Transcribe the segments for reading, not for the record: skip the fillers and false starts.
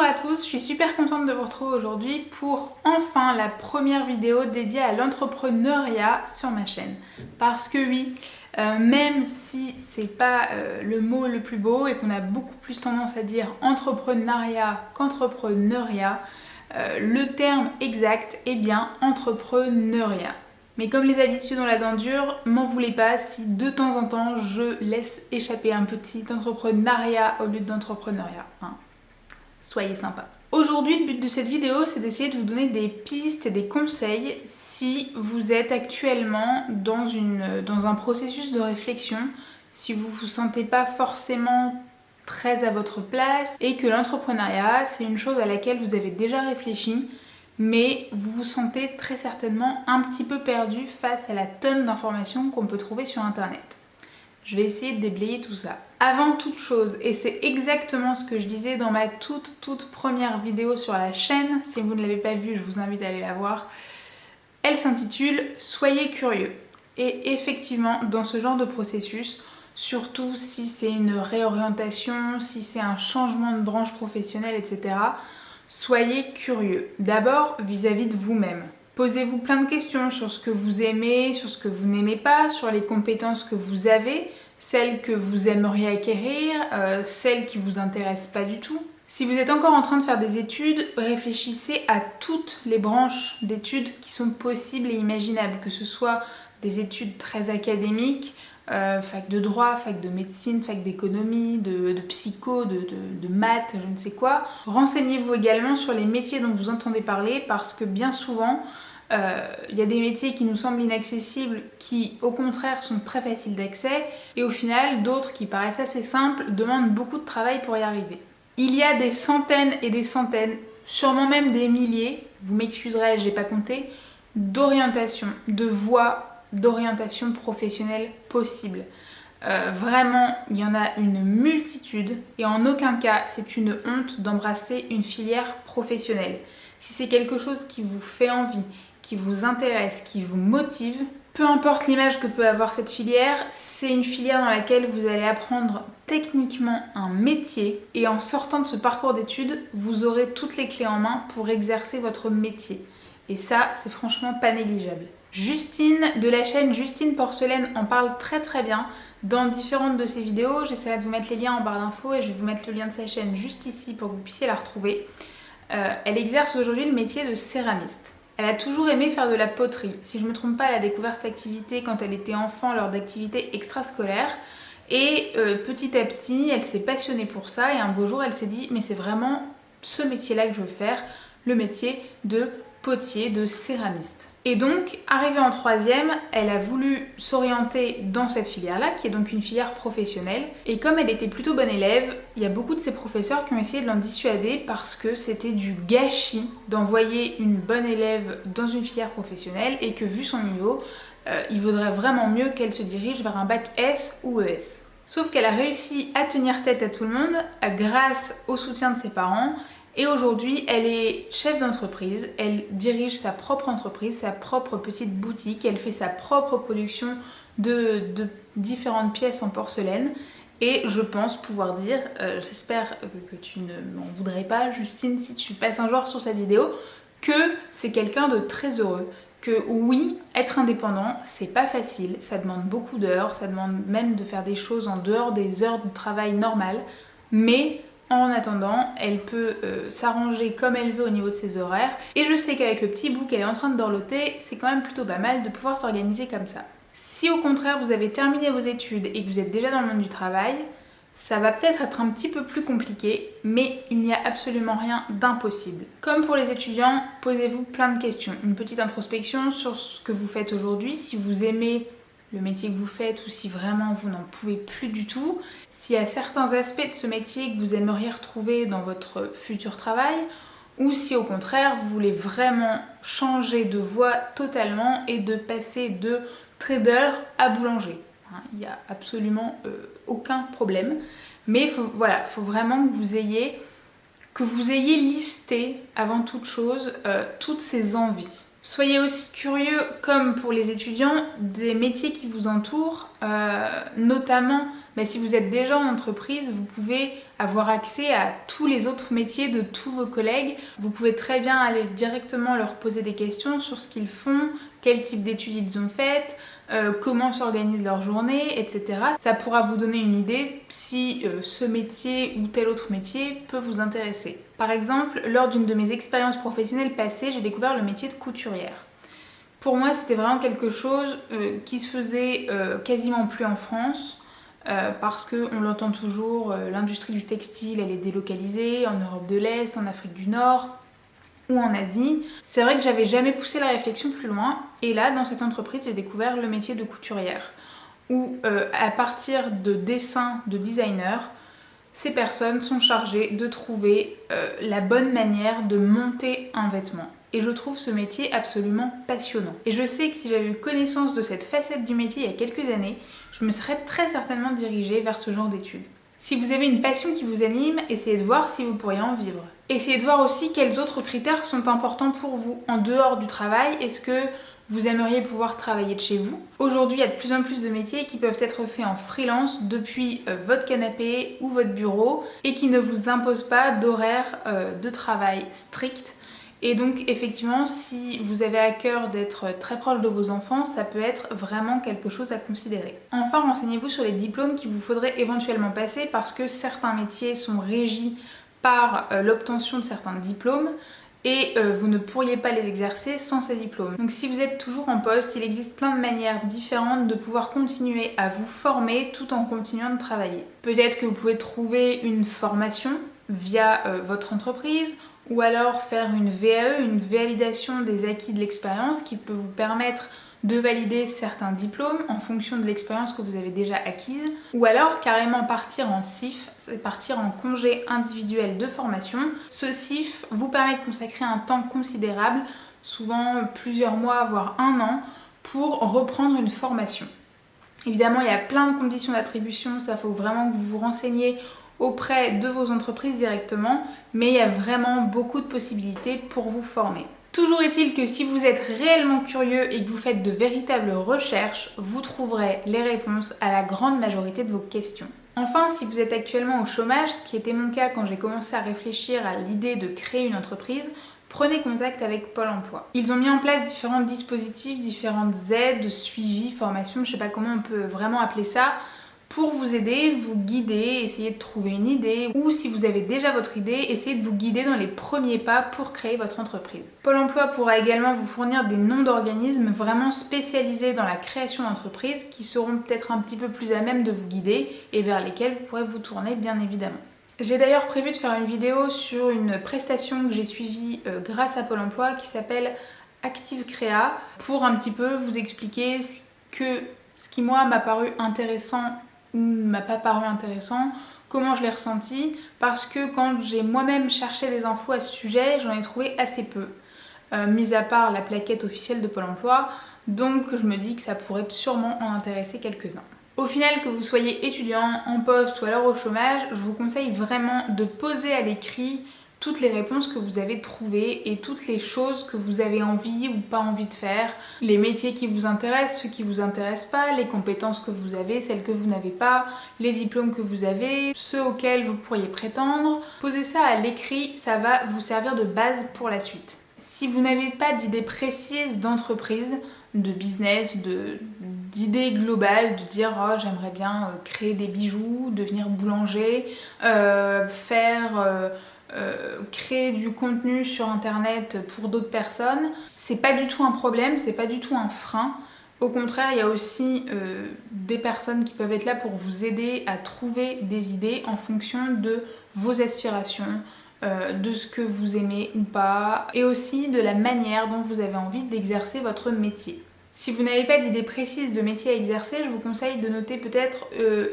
à tous, je suis super contente de vous retrouver aujourd'hui pour enfin la première vidéo dédiée à l'entrepreneuriat sur ma chaîne. Parce que oui, même si c'est pas le mot le plus beau et qu'on a beaucoup plus tendance à dire entrepreneuriat qu'entrepreneuriat, le terme exact est bien entrepreneuriat. Mais comme les habitudes ont la dent dure, m'en voulez pas si de temps en temps je laisse échapper un petit entrepreneuriat au lieu d'entrepreneuriat. Soyez sympa. Aujourd'hui, le but de cette vidéo, c'est d'essayer de vous donner des pistes et des conseils si vous êtes actuellement dans un processus de réflexion, si vous ne vous sentez pas forcément très à votre place et que l'entrepreneuriat, c'est une chose à laquelle vous avez déjà réfléchi, mais vous vous sentez très certainement un petit peu perdu face à la tonne d'informations qu'on peut trouver sur internet. Je vais essayer de déblayer tout ça. Avant toute chose, et c'est exactement ce que je disais dans ma toute première vidéo sur la chaîne, si vous ne l'avez pas vue, je vous invite à aller la voir, elle s'intitule « Soyez curieux ». Et effectivement, dans ce genre de processus, surtout si c'est une réorientation, si c'est un changement de branche professionnelle, etc., soyez curieux. D'abord vis-à-vis de vous-même. Posez-vous plein de questions sur ce que vous aimez, sur ce que vous n'aimez pas, sur les compétences que vous avez, celles que vous aimeriez acquérir, celles qui vous intéressent pas du tout. Si vous êtes encore en train de faire des études, réfléchissez à toutes les branches d'études qui sont possibles et imaginables, que ce soit des études très académiques, fac de droit, fac de médecine, fac d'économie, de psycho, de maths, je ne sais quoi. Renseignez-vous également sur les métiers dont vous entendez parler parce que bien souvent, il y a des métiers qui nous semblent inaccessibles qui au contraire sont très faciles d'accès et au final d'autres qui paraissent assez simples demandent beaucoup de travail pour y arriver. Il y a des centaines et des centaines, sûrement même des milliers, vous m'excuserez, j'ai pas compté, d'orientations, de voies d'orientation professionnelle possible. Vraiment, il y en a une multitude et en aucun cas c'est une honte d'embrasser une filière professionnelle. Si c'est quelque chose qui vous fait envie, qui vous intéresse, qui vous motive, peu importe l'image que peut avoir cette filière, c'est une filière dans laquelle vous allez apprendre techniquement un métier et en sortant de ce parcours d'études, vous aurez toutes les clés en main pour exercer votre métier. Et ça, c'est franchement pas négligeable. Justine de la chaîne Justine Porcelaine en parle très bien dans différentes de ses vidéos. J'essaierai de vous mettre les liens en barre d'infos et je vais vous mettre le lien de sa chaîne juste ici pour que vous puissiez la retrouver. Elle exerce aujourd'hui le métier de céramiste. Elle a toujours aimé faire de la poterie. Si je ne me trompe pas, elle a découvert cette activité quand elle était enfant lors d'activités extrascolaires. Et petit à petit, elle s'est passionnée pour ça et un beau jour, elle s'est dit « mais c'est vraiment ce métier-là que je veux faire, le métier de potier, de céramiste ». Et donc, arrivée en troisième, elle a voulu s'orienter dans cette filière-là, qui est donc une filière professionnelle. Et comme elle était plutôt bonne élève, il y a beaucoup de ses professeurs qui ont essayé de l'en dissuader parce que c'était du gâchis d'envoyer une bonne élève dans une filière professionnelle et que vu son niveau, il vaudrait vraiment mieux qu'elle se dirige vers un bac S ou ES. Sauf qu'elle a réussi à tenir tête à tout le monde grâce au soutien de ses parents. Et aujourd'hui, elle est chef d'entreprise, elle dirige sa propre entreprise, sa propre petite boutique, elle fait sa propre production de différentes pièces en porcelaine. Et je pense pouvoir dire, j'espère que tu ne m'en voudrais pas, Justine, si tu passes un jour sur cette vidéo, que c'est quelqu'un de très heureux. Que oui, être indépendant, c'est pas facile, ça demande beaucoup d'heures, ça demande même de faire des choses en dehors des heures de travail normales, mais en attendant, elle peut s'arranger comme elle veut au niveau de ses horaires. Et je sais qu'avec le petit bout qu'elle est en train de dorloter, c'est quand même plutôt pas mal de pouvoir s'organiser comme ça. Si au contraire vous avez terminé vos études et que vous êtes déjà dans le monde du travail, ça va peut-être être un petit peu plus compliqué, mais il n'y a absolument rien d'impossible. Comme pour les étudiants, posez-vous plein de questions. Une petite introspection sur ce que vous faites aujourd'hui, si vous aimez le métier que vous faites ou si vraiment vous n'en pouvez plus du tout, s'il y a certains aspects de ce métier que vous aimeriez retrouver dans votre futur travail ou si au contraire vous voulez vraiment changer de voie totalement et de passer de trader à boulanger. Il n'y a absolument aucun problème, mais voilà, faut vraiment que vous ayez listé avant toute chose toutes ces envies. Soyez aussi curieux, comme pour les étudiants, des métiers qui vous entourent, notamment si vous êtes déjà en entreprise, vous pouvez avoir accès à tous les autres métiers de tous vos collègues. Vous pouvez très bien aller directement leur poser des questions sur ce qu'ils font, quel type d'études ils ont faites, comment s'organise leur journée, etc. Ça pourra vous donner une idée si ce métier ou tel autre métier peut vous intéresser. Par exemple, lors d'une de mes expériences professionnelles passées, j'ai découvert le métier de couturière. Pour moi, c'était vraiment quelque chose qui se faisait quasiment plus en France, parce qu'on l'entend toujours, l'industrie du textile, elle est délocalisée en Europe de l'Est, en Afrique du Nord ou en Asie. C'est vrai que j'avais jamais poussé la réflexion plus loin, et là, dans cette entreprise, j'ai découvert le métier de couturière, où à partir de dessins de designers, ces personnes sont chargées de trouver la bonne manière de monter un vêtement. Et je trouve ce métier absolument passionnant. Et je sais que si j'avais eu connaissance de cette facette du métier il y a quelques années, je me serais très certainement dirigée vers ce genre d'études. Si vous avez une passion qui vous anime, essayez de voir si vous pourriez en vivre. Essayez de voir aussi quels autres critères sont importants pour vous en dehors du travail. Est-ce que vous aimeriez pouvoir travailler de chez vous? Aujourd'hui, il y a de plus en plus de métiers qui peuvent être faits en freelance depuis votre canapé ou votre bureau et qui ne vous imposent pas d'horaire de travail strict. Et donc effectivement, si vous avez à cœur d'être très proche de vos enfants, ça peut être vraiment quelque chose à considérer. Enfin, renseignez-vous sur les diplômes qu'il vous faudrait éventuellement passer, parce que certains métiers sont régis par l'obtention de certains diplômes et vous ne pourriez pas les exercer sans ces diplômes. Donc si vous êtes toujours en poste, il existe plein de manières différentes de pouvoir continuer à vous former tout en continuant de travailler. Peut-être que vous pouvez trouver une formation via votre entreprise, ou alors faire une VAE, une validation des acquis de l'expérience, qui peut vous permettre de valider certains diplômes en fonction de l'expérience que vous avez déjà acquise, ou alors carrément partir en CIF, c'est partir en congé individuel de formation. Ce CIF vous permet de consacrer un temps considérable, souvent plusieurs mois voire un an, pour reprendre une formation. Évidemment, il y a plein de conditions d'attribution, ça faut vraiment que vous vous renseigniez auprès de vos entreprises directement, mais il y a vraiment beaucoup de possibilités pour vous former. Toujours est-il que si vous êtes réellement curieux et que vous faites de véritables recherches, vous trouverez les réponses à la grande majorité de vos questions. Enfin, si vous êtes actuellement au chômage, ce qui était mon cas quand j'ai commencé à réfléchir à l'idée de créer une entreprise, prenez contact avec Pôle emploi. Ils ont mis en place différents dispositifs, différentes aides, suivi, formation, je ne sais pas comment on peut vraiment appeler ça, pour vous aider, vous guider, essayer de trouver une idée, ou si vous avez déjà votre idée, essayez de vous guider dans les premiers pas pour créer votre entreprise. Pôle emploi pourra également vous fournir des noms d'organismes vraiment spécialisés dans la création d'entreprises qui seront peut-être un petit peu plus à même de vous guider et vers lesquels vous pourrez vous tourner bien évidemment. J'ai d'ailleurs prévu de faire une vidéo sur une prestation que j'ai suivie grâce à Pôle emploi qui s'appelle Active Créa, pour un petit peu vous expliquer ce qui moi m'a paru intéressant ou m'a pas paru intéressant, comment je l'ai ressenti, parce que quand j'ai moi-même cherché des infos à ce sujet, j'en ai trouvé assez peu, mis à part la plaquette officielle de Pôle emploi, donc je me dis que ça pourrait sûrement en intéresser quelques-uns. Au final, que vous soyez étudiant, en poste ou alors au chômage, je vous conseille vraiment de poser à l'écrit toutes les réponses que vous avez trouvées et toutes les choses que vous avez envie ou pas envie de faire, les métiers qui vous intéressent, ceux qui vous intéressent pas, les compétences que vous avez, celles que vous n'avez pas, les diplômes que vous avez, ceux auxquels vous pourriez prétendre. Posez ça à l'écrit, ça va vous servir de base pour la suite. Si vous n'avez pas d'idée précise d'entreprise, de business, d'idées globales, de dire oh, j'aimerais bien créer des bijoux, devenir boulanger, créer du contenu sur internet pour d'autres personnes, c'est pas du tout un problème, c'est pas du tout un frein. Au contraire, il y a aussi des personnes qui peuvent être là pour vous aider à trouver des idées en fonction de vos aspirations, de ce que vous aimez ou pas, et aussi de la manière dont vous avez envie d'exercer votre métier. Si vous n'avez pas d'idée précise de métier à exercer, je vous conseille de noter peut-être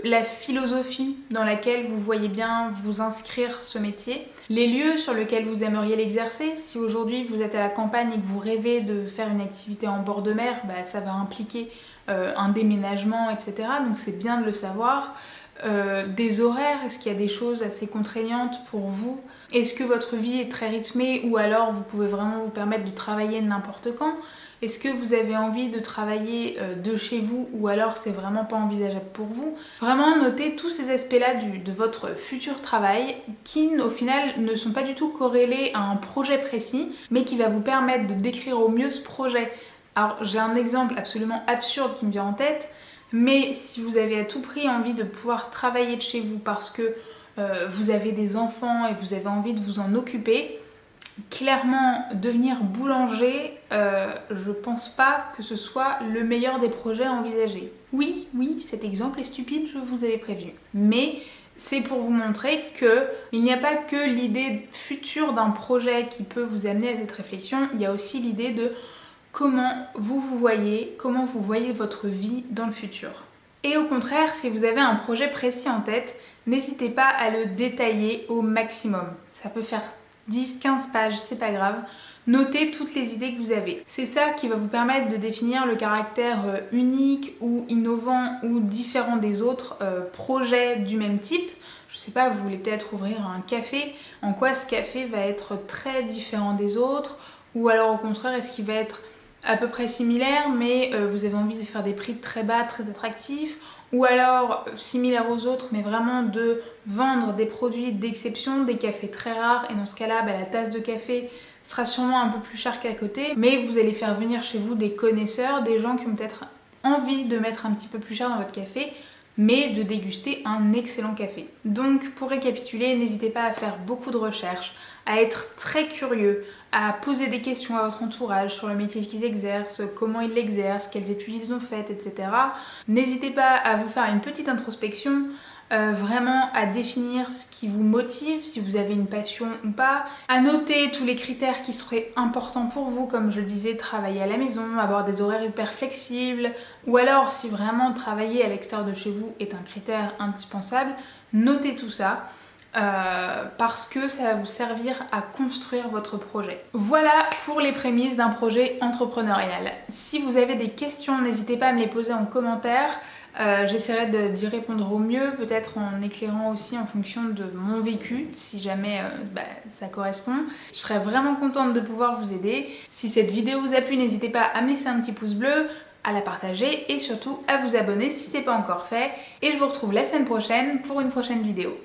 la philosophie dans laquelle vous voyez bien vous inscrire ce métier, les lieux sur lesquels vous aimeriez l'exercer. Si aujourd'hui vous êtes à la campagne et que vous rêvez de faire une activité en bord de mer, ça va impliquer un déménagement, etc. Donc c'est bien de le savoir. des horaires? Est-ce qu'il y a des choses assez contraignantes pour vous? Est-ce que votre vie est très rythmée ou alors vous pouvez vraiment vous permettre de travailler n'importe quand? Est-ce que vous avez envie de travailler de chez vous ou alors c'est vraiment pas envisageable pour vous? Vraiment notez tous ces aspects-là de votre futur travail qui au final ne sont pas du tout corrélés à un projet précis mais qui va vous permettre de décrire au mieux ce projet. Alors j'ai un exemple absolument absurde qui me vient en tête, mais si vous avez à tout prix envie de pouvoir travailler de chez vous parce que vous avez des enfants et vous avez envie de vous en occuper, clairement, devenir boulanger, je pense pas que ce soit le meilleur des projets à envisager. Oui, cet exemple est stupide, je vous avais prévenu. Mais c'est pour vous montrer qu'il n'y a pas que l'idée future d'un projet qui peut vous amener à cette réflexion, il y a aussi l'idée de comment vous voyez, comment vous voyez votre vie dans le futur. Et au contraire, si vous avez un projet précis en tête, n'hésitez pas à le détailler au maximum. Ça peut faire 10-15 pages, c'est pas grave. Notez toutes les idées que vous avez. C'est ça qui va vous permettre de définir le caractère unique ou innovant ou différent des autres projets du même type. Je sais pas, vous voulez peut-être ouvrir un café. En quoi ce café va être très différent des autres? Ou alors au contraire, est-ce qu'il va être à peu près similaire mais vous avez envie de faire des prix très bas, très attractifs? Ou alors similaire aux autres mais vraiment de vendre des produits d'exception, des cafés très rares et dans ce cas-là la tasse de café sera sûrement un peu plus chère qu'à côté mais vous allez faire venir chez vous des connaisseurs, des gens qui ont peut-être envie de mettre un petit peu plus cher dans votre café mais de déguster un excellent café. Donc pour récapituler, n'hésitez pas à faire beaucoup de recherches, à être très curieux, à poser des questions à votre entourage sur le métier qu'ils exercent, comment ils l'exercent, quelles études ils ont faites, etc. N'hésitez pas à vous faire une petite introspection, vraiment à définir ce qui vous motive, si vous avez une passion ou pas, à noter tous les critères qui seraient importants pour vous, comme je le disais, travailler à la maison, avoir des horaires hyper flexibles, ou alors si vraiment travailler à l'extérieur de chez vous est un critère indispensable, notez tout ça. Parce que ça va vous servir à construire votre projet. Voilà pour les prémices d'un projet entrepreneurial. Si vous avez des questions, n'hésitez pas à me les poser en commentaire. J'essaierai d'y répondre au mieux, peut-être en éclairant aussi en fonction de mon vécu, si jamais ça correspond. Je serais vraiment contente de pouvoir vous aider. Si cette vidéo vous a plu, n'hésitez pas à me laisser un petit pouce bleu, à la partager et surtout à vous abonner si ce n'est pas encore fait. Et je vous retrouve la semaine prochaine pour une prochaine vidéo.